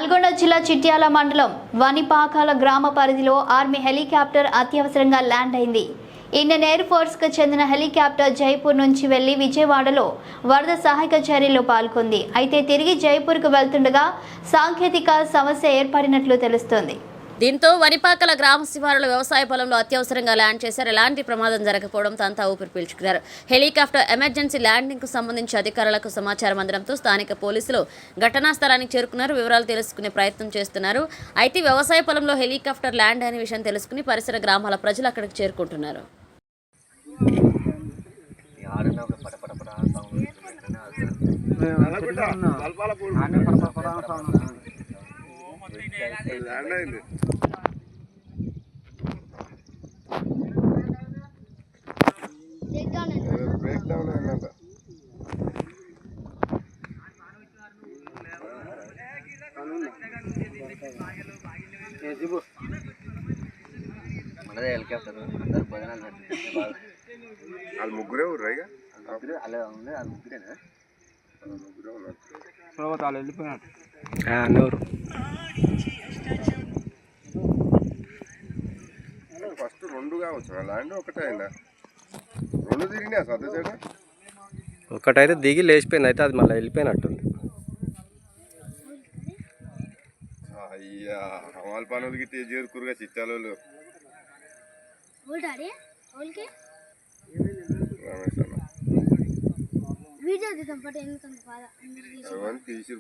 నల్గొండ జిల్లా చిట్యాల మండలం వనిపాకాల గ్రామ పరిధిలో ఆర్మీ హెలికాప్టర్ అత్యవసరంగా ల్యాండ్ అయింది. ఇండియన్ ఎయిర్ ఫోర్స్కు చెందిన హెలికాప్టర్ జైపూర్ నుంచి వెళ్లి విజయవాడలో వరద సహాయక చర్యల్లో పాల్గొంది. అయితే తిరిగి జైపూర్కు వెళ్తుండగా సాంకేతిక సమస్య ఏర్పడినట్లు తెలుస్తోంది. దీంతో వనిపాకల గ్రామ శివారులో వ్యవసాయ పొలంలో అత్యవసరంగా ల్యాండ్ చేశారు. ఎలాంటి ప్రమాదం జరగకపోవడంతో అంతా ఊపిరి పీల్చుకున్నారు. హెలికాప్టర్ ఎమర్జెన్సీ ల్యాండింగ్ కు సంబంధించి అధికారులకు సమాచారం అందడంతో స్థానిక పోలీసులు ఘటనా స్థలానికి చేరుకున్నారు. వివరాలు తెలుసుకునే ప్రయత్నం చేస్తున్నారు. అయితే వ్యవసాయ పొలంలో హెలికాప్టర్ ల్యాండ్ అనే విషయం తెలుసుకుని పరిసర గ్రామాల ప్రజలు అక్కడికి చేరుకుంటున్నారు. మనదే హెలికాప్టర్ అందరు భోజనాలు వాళ్ళు ముగ్గురే ఊర్రా అలా ఉంది వాళ్ళు ముగ్గురేనా ముగ్గురే ఉన్నారు వాళ్ళు వెళ్ళిపోయినట్టు అన్నూరు ఫస్ట్ రెండు కావచ్చు ల్యాండ్ ఒకటే అయిందా రెండు తిరిగినా సర్ద సైడ్ ఒకటైతే దిగి లేచిపోయింది. అయితే అది మళ్ళీ వెళ్ళిపోయినట్టుంది. అయ్యా హమాల్ పనులు గిట్టే చేరుకురుగా చిట్టాలు రమేష్ అన్న తీసి